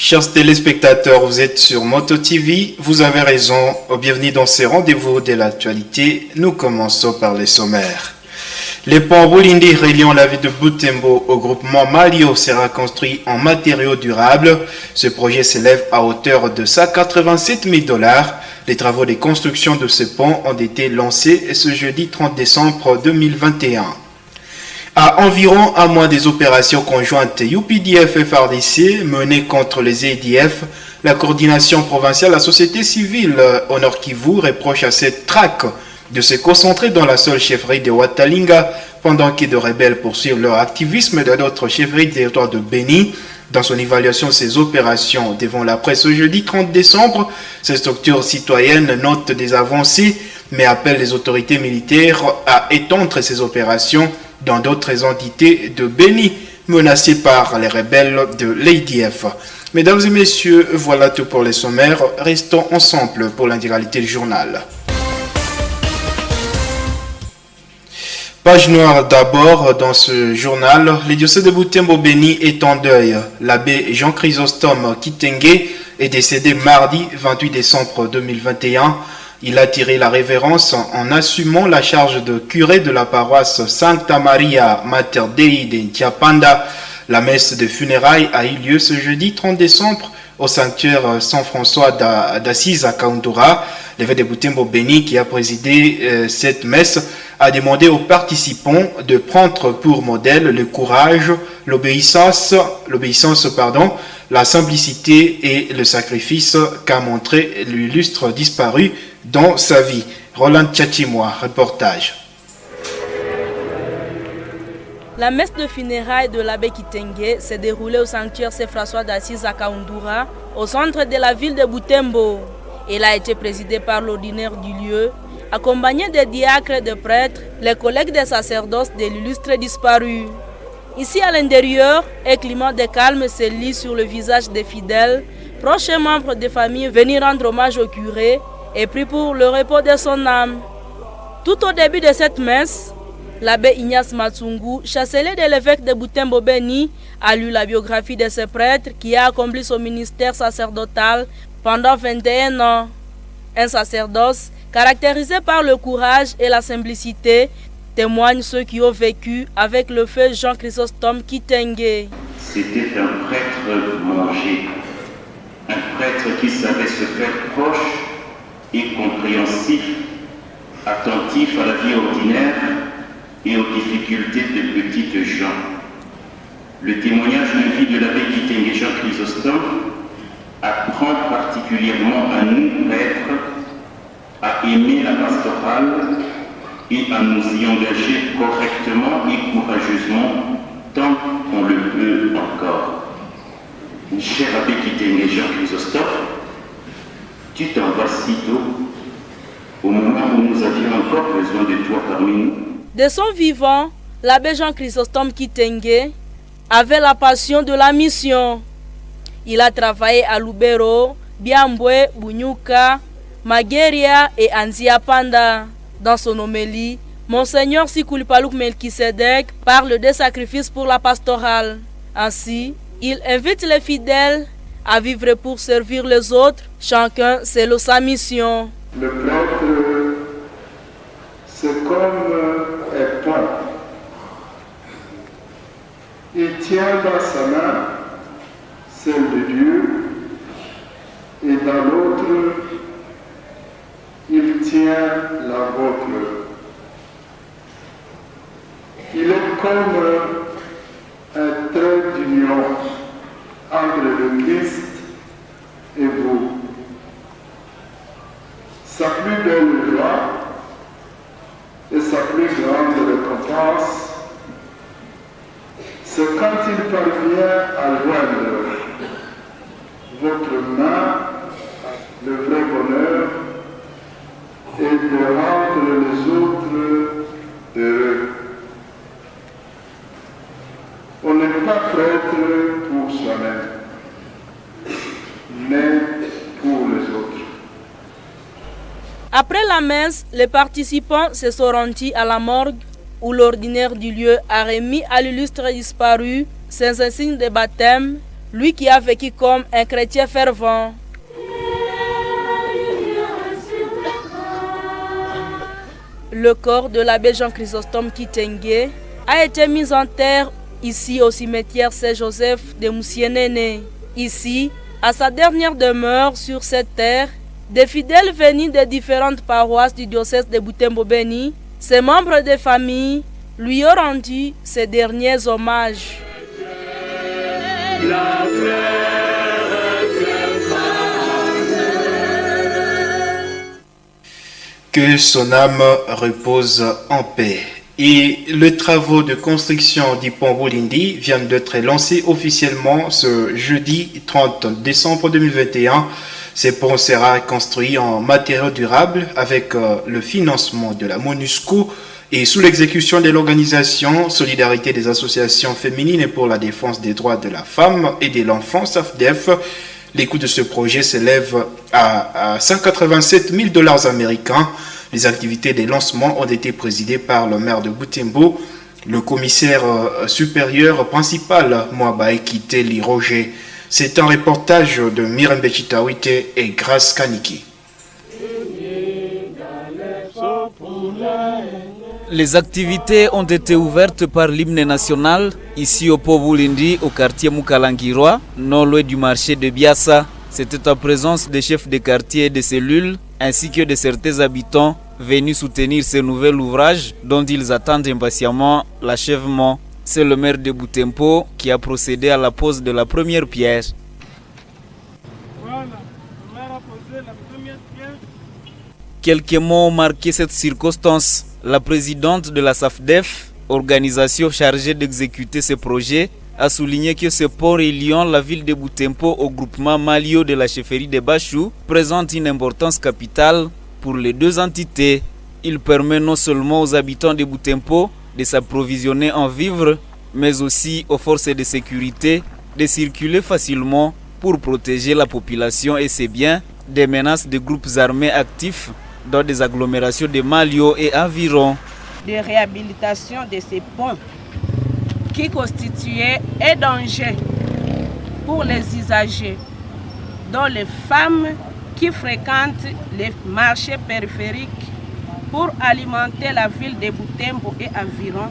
Chers téléspectateurs, vous êtes sur Moto TV, vous avez raison, bienvenue dans ces rendez-vous de l'actualité. Nous commençons par les sommaires. Le pont Bulindi reliant la ville de Butembo au groupement Malio sera construit en matériaux durables. Ce projet s'élève à hauteur de 187 000 $. Les travaux de construction de ce pont ont été lancés ce jeudi 30 décembre 2021. À environ un mois des opérations conjointes UPDF-FRDC menées contre les EDF, la coordination provinciale de la société civile au Nord Kivu reproche à cette traque de se concentrer dans la seule chefferie de Watalinga pendant que de rebelles poursuivent leur activisme dans d'autres chefferies du territoire de Beni. Dans son évaluation de ces opérations devant la presse ce jeudi 30 décembre, ces structures citoyennes notent des avancées mais appellent les autorités militaires à étendre ces opérations dans d'autres entités de Beni menacées par les rebelles de l'ADF. Mesdames et messieurs, voilà tout pour les sommaires. Restons ensemble pour l'intégralité du journal. Page noire d'abord dans ce journal. Le diocèse de Butembo Beni est en deuil. L'abbé Jean Chrysostome Kitenge est décédé mardi 28 décembre 2021. Il a tiré la révérence en assumant la charge de curé de la paroisse Sancta Maria Mater Dei de Ntiapanda. La messe de funérailles a eu lieu ce jeudi 30 décembre au sanctuaire Saint-François d'Assise à Kaundura. L'évêque de Butembo Beni, qui a présidé cette messe, a demandé aux participants de prendre pour modèle le courage, l'obéissance, la simplicité et le sacrifice qu'a montré l'illustre disparu dans sa vie. Roland Tchachimois, reportage. La messe de funérailles de l'abbé Kitenge s'est déroulée au sanctuaire Saint-François d'Assise à Kaundura, au centre de la ville de Butembo. Elle a été présidée par l'ordinaire du lieu, accompagné des diacres, des prêtres, les collègues des sacerdoces de l'illustre disparu. Ici à l'intérieur, un climat de calme se lit sur le visage des fidèles, proches et membres des familles venus rendre hommage au curé et prient pour le repos de son âme. Tout au début de cette messe, l'abbé Ignace Matsungu, chancelier de l'évêque de Butembo Beni, a lu la biographie de ce prêtre qui a accompli son ministère sacerdotal pendant 21 ans. Un sacerdoce caractérisé par le courage et la simplicité, témoignent ceux qui ont vécu avec le feu Jean Chrysostome Kitenge. C'était un prêtre mangé, un prêtre qui savait se faire proche et compréhensif, attentif à la vie ordinaire et aux difficultés des petites gens. Le témoignage de vie de l'abbé Kitenge Jean Chrysostome apprend particulièrement à nous, prêtres, à aimer la pastorale et à nous y engager correctement et courageusement tant qu'on le peut encore. Cher abbé Kitenge Jean Chrysostome, tu t'en vas si tôt, au moment où nous avions encore besoin de toi parmi nous. De son vivant, l'abbé Jean Chrysostome Kitenge avait la passion de la mission. Il a travaillé à Lubero, Biambwe, Bunyuka, Mageria et Ntiapanda. Dans son homélie, Monseigneur Sikulipalouk Melchisedek parle des sacrifices pour la pastorale. Ainsi, il invite les fidèles à vivre pour servir les autres, chacun selon sa mission. Le prêtre, c'est comme un pont. Il tient dans sa main celle de Dieu et dans l'autre, il tient la vôtre. Il est comme un trait d'union entre le Christ et vous. Sa plus belle joie et sa plus grande récompense, c'est quand il parvient à joindre votre main, le vrai bonheur, et de rendre les autres heureux. On n'est pas prêtre pour soi-même, mais pour les autres. Après la messe, les participants se sont rendus à la morgue où l'ordinaire du lieu a remis à l'illustre disparu ses insignes de baptême, lui qui a vécu comme un chrétien fervent. Le corps de l'abbé Jean-Chrysostome Kitenge a été mis en terre ici au cimetière Saint-Joseph de Moussienene. Ici, à sa dernière demeure sur cette terre, des fidèles venus des différentes paroisses du diocèse de Butembo-Beni, ses membres de famille, lui ont rendu ses derniers hommages. Que son âme repose en paix. Et les travaux de construction du pont Bulindi viennent d'être lancés officiellement ce jeudi 30 décembre 2021. Ce pont sera construit en matériaux durables avec le financement de la MONUSCO et sous l'exécution de l'organisation Solidarité des associations féminines pour la défense des droits de la femme et de l'enfant, SAFDEF. Les coûts de ce projet s'élèvent à $187 000 américains. Les activités de lancement ont été présidées par le maire de Butembo, le commissaire supérieur principal, Mwabae Kiteli Roger. C'est un reportage de Mirembe Chitawite et Grace Kaniki. Les activités ont été ouvertes par l'hymne national ici au Pont Bulindi, au quartier Mukalangirwa, non loin du marché de Biassa. C'était en présence des chefs de quartier et de cellules, ainsi que de certains habitants venus soutenir ce nouvel ouvrage dont ils attendent impatiemment l'achèvement. C'est le maire de Butembo qui a procédé à la pose de la première pierre. Quelques mots ont marqué cette circonstance. La présidente de la SAFDEF, organisation chargée d'exécuter ce projet, a souligné que ce pont reliant la ville de Butembo au groupement Malio de la chefferie de Bachou présente une importance capitale pour les deux entités. Il permet non seulement aux habitants de Butembo de s'approvisionner en vivres, mais aussi aux forces de sécurité de circuler facilement pour protéger la population et ses biens des menaces de groupes armés actifs dans des agglomérations de Malio et environ. De réhabilitation de ces ponts qui constituaient un danger pour les usagers, dont les femmes qui fréquentent les marchés périphériques pour alimenter la ville de Butembo et environ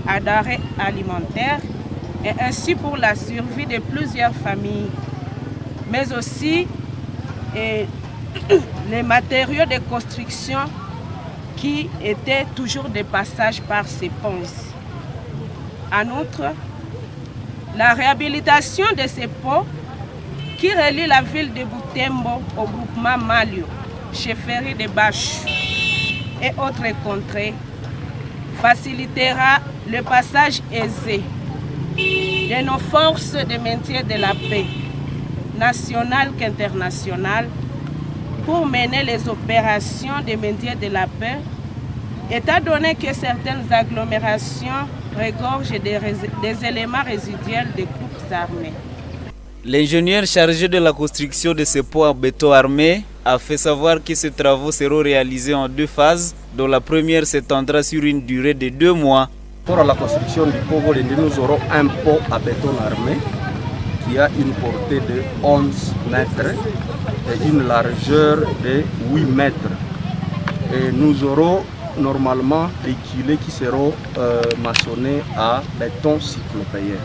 à denrées alimentaires et ainsi pour la survie de plusieurs familles, mais aussi les matériaux de construction qui étaient toujours de passage par ces ponts. En outre, la réhabilitation de ces ponts qui relient la ville de Butembo au groupement Malio, chefferie de Bachou et autres contrées facilitera le passage aisé de nos forces de maintien de la paix, nationales qu'internationales, pour mener les opérations de maintien de la paix, étant donné que certaines agglomérations regorgent des éléments résiduels des groupes armés. L'ingénieur chargé de la construction de ce pont en béton armé a fait savoir que ces travaux seront réalisés en deux phases, dont la première s'étendra sur une durée de 2 mois. Pour la construction du pont Bulindi, nous aurons un pont à béton armé qui a une portée de 11 mètres et une largeur de 8 mètres. Et nous aurons normalement des culées qui seront maçonnés à béton cyclopéen.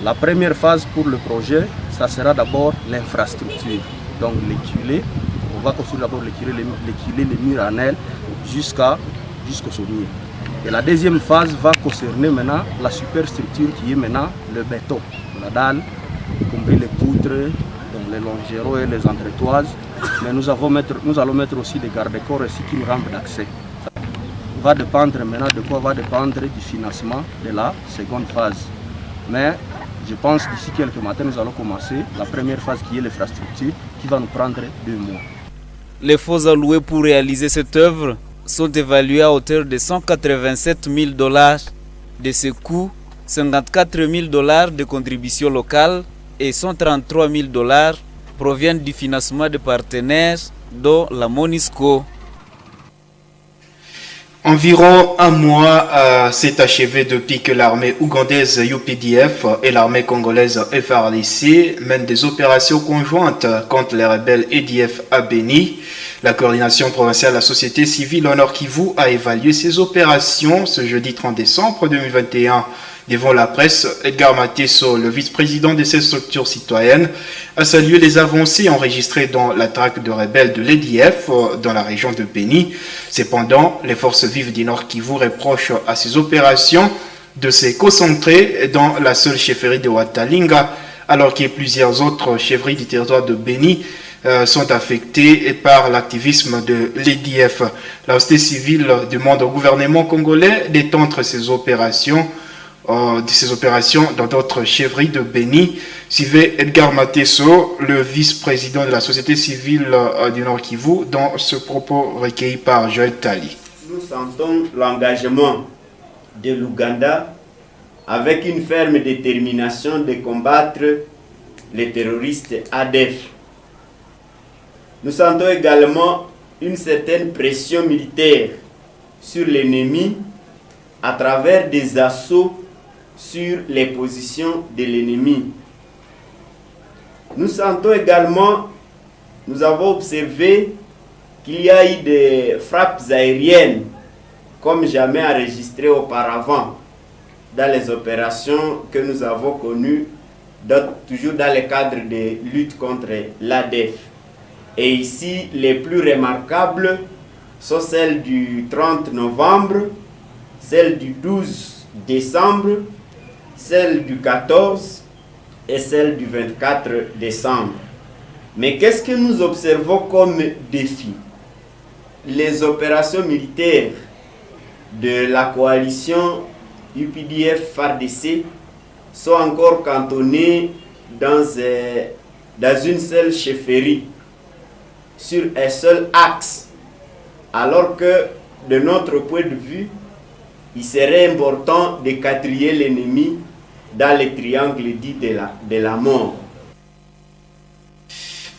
La première phase pour le projet, ça sera d'abord l'infrastructure. Donc les culées, on va construire d'abord les murs en aile jusqu'au sommier. Et la deuxième phase va concerner maintenant la superstructure qui est maintenant le béton, la dalle, y compris les poutres, donc les longerons et les entretoises. Mais nous allons mettre aussi des garde-corps ainsi qu'une rampe d'accès. Ça va dépendre maintenant de quoi va dépendre du financement de la seconde phase. Mais je pense d'ici quelques matins, nous allons commencer la première phase qui est l'infrastructure qui va nous prendre 2 mois. Les fonds alloués pour réaliser cette œuvre sont évalués à hauteur de $187 000. De ce coût, $54 000 de contributions locales et $133 000 proviennent du financement de partenaires dont la MONUSCO. Environ un mois s'est achevé depuis que l'armée ougandaise UPDF et l'armée congolaise FARDC mènent des opérations conjointes contre les rebelles EDF à Beni. La coordination provinciale de la société civile au Nord Kivu a évalué ces opérations ce jeudi 30 décembre 2021. Devant la presse, Edgar Mateso, le vice-président de ces structures citoyennes, a salué les avancées enregistrées dans la traque de rebelles de l'EDF dans la région de Beni. Cependant, les forces vives du Nord Kivu reprochent à ces opérations de se concentrer dans la seule chefferie de Watalinga, alors que plusieurs autres chefferies du territoire de Beni sont affectées par l'activisme de l'EDF. La société civile demande au gouvernement congolais d'étendre ces opérations dans d'autres chefferies de Beni. Suivez Edgar Mateso, le vice-président de la société civile du Nord Kivu, dans ce propos recueilli par Joël Tali. Nous sentons l'engagement de l'Ouganda avec une ferme détermination de combattre les terroristes ADF. Nous sentons également une certaine pression militaire sur l'ennemi à travers des assauts sur les positions de l'ennemi. Nous sentons également, nous avons observé qu'il y a eu des frappes aériennes comme jamais enregistrées auparavant dans les opérations que nous avons connues, toujours dans le cadre de lutte contre l'ADF. Et ici, les plus remarquables sont celles du 30 novembre, celles du 12 décembre, celle du 14 et celle du 24 décembre. Mais qu'est-ce que nous observons comme défi? Les opérations militaires de la coalition UPDF-FARDC sont encore cantonnées dans une seule chefferie, sur un seul axe, alors que de notre point de vue, il serait important de quadriller l'ennemi dans le triangle dit de la mort.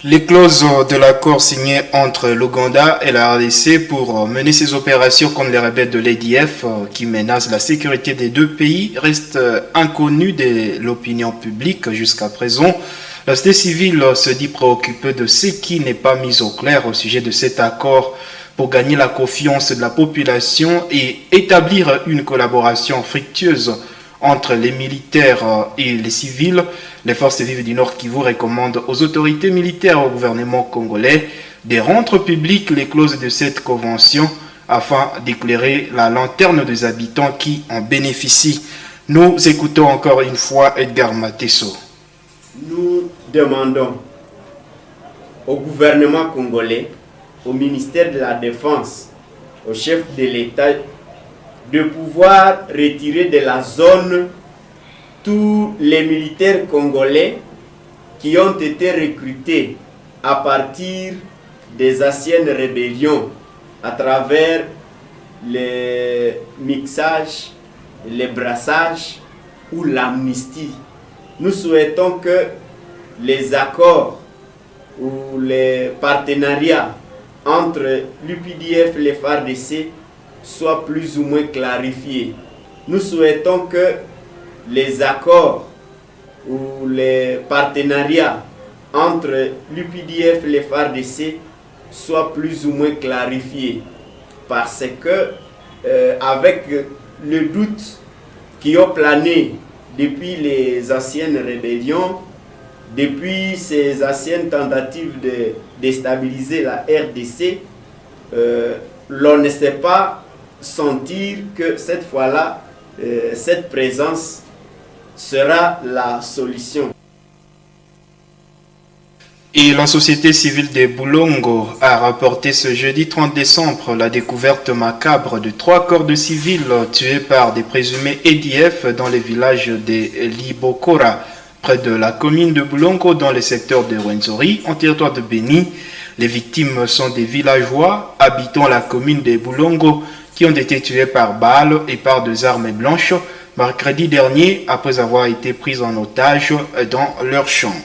Les clauses de l'accord signé entre l'Ouganda et la RDC pour mener ces opérations contre les rebelles de l'EDF qui menacent la sécurité des deux pays restent inconnues de l'opinion publique jusqu'à présent. La société civile se dit préoccupée de ce qui n'est pas mis au clair au sujet de cet accord pour gagner la confiance de la population et établir une collaboration fructueuse entre les militaires et les civils. Les forces vives du Nord Kivu recommandent aux autorités militaires et au gouvernement congolais de rendre publiques les clauses de cette convention afin d'éclairer la lanterne des habitants qui en bénéficient. Nous écoutons encore une fois Edgar Mateso. Nous demandons au gouvernement congolais, au ministère de la Défense, au chef de l'État, de pouvoir retirer de la zone tous les militaires congolais qui ont été recrutés à partir des anciennes rébellions à travers les mixages, les brassages ou l'amnistie. Nous souhaitons que les accords ou les partenariats entre l'UPDF et les FARDC soient plus ou moins clarifiés. Nous souhaitons que les accords ou les partenariats entre l'UPDF et les FARDC soient plus ou moins clarifiés, parce que avec le doute qui a plané depuis les anciennes rébellions, depuis ces anciennes tentatives de déstabiliser la RDC, l'on ne sait pas sentir que cette fois-là, cette présence sera la solution. Et la société civile de Boulongo a rapporté ce jeudi 30 décembre la découverte macabre de 3 corps de civils tués par des présumés EDF dans les villages de Libokora, près de la commune de Boulongo, dans le secteur de Rwenzori, en territoire de Beni. Les victimes sont des villageois habitant la commune de Boulongo qui ont été tués par balles et par des armes blanches mercredi dernier après avoir été pris en otage dans leur champ.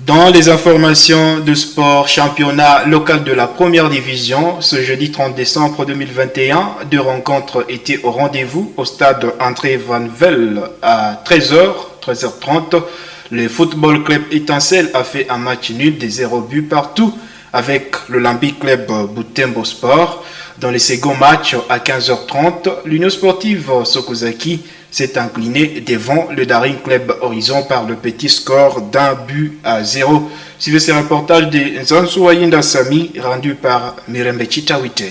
Dans les informations de sport, championnat local de la première division, ce jeudi 30 décembre 2021, deux rencontres étaient au rendez-vous au stade André Van Vel à 13h30. Le football club Étincelle a fait un match nul de 0 but partout avec l'Olympique Club Butembo Sport. Dans le second match à 15h30, l'Union sportive Sokozaki s'est incliné devant le Daring Club Horizon par le petit score d'un but à 0. Suivez ce reportage de Nzansouayinda Sami rendu par Mirembe Chitawite.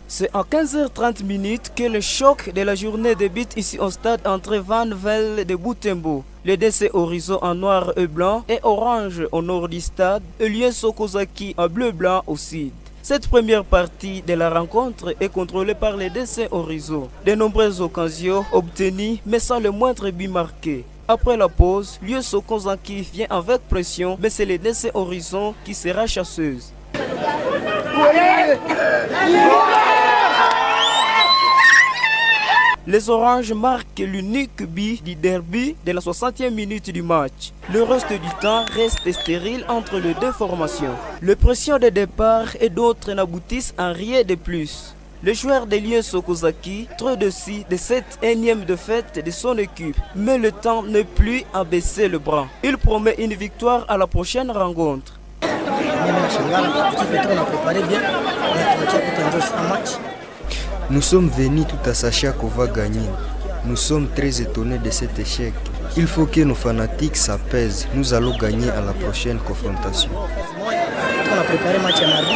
C'est à 15h30 que le choc de la journée débute ici au stade André Van Vel de Butembo. Le DC Horizon en noir et blanc et orange au nord du stade et l'Union Sokozaki en bleu-blanc au sud. Cette première partie de la rencontre est contrôlée par les DC Horizon. De nombreuses occasions obtenues mais sans le moindre but marqué. Après la pause, l'Union Sokozaki vient avec pression mais c'est les DC Horizon qui sera chasseuse. Les Oranges marquent l'unique but du derby de la 60e minute du match. Le reste du temps reste stérile entre les deux formations. Les pressions de départ et d'autres n'aboutissent à rien de plus. Le joueur de l'Union Sokozaki, trop déçu de cette énième défaite de son équipe, mais le temps n'est plus à baisser le bras. Il promet une victoire à la prochaine rencontre. Nous sommes venus tout à savoir qu'on va gagner. Nous sommes très étonnés de cet échec. Il faut que nos fanatiques s'apaisent. Nous allons gagner à la prochaine confrontation. On a préparé le match à mardi.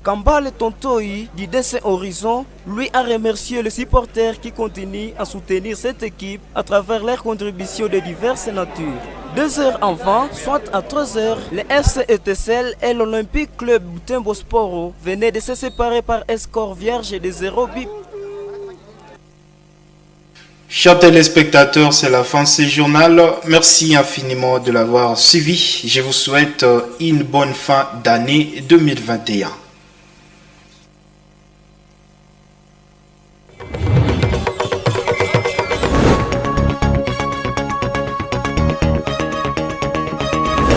Kambale Tontoi du DC Horizon lui a remercié les supporters qui continuent à soutenir cette équipe à travers leurs contributions de diverses natures. 2 heures avant, soit à 3 heures, le FC Étincelle et l'Olympique Club Butembo Sport venaient de se séparer par un score vierge de 0 but. Chers téléspectateurs, c'est la fin de ce journal. Merci infiniment de l'avoir suivi. Je vous souhaite une bonne fin d'année 2021.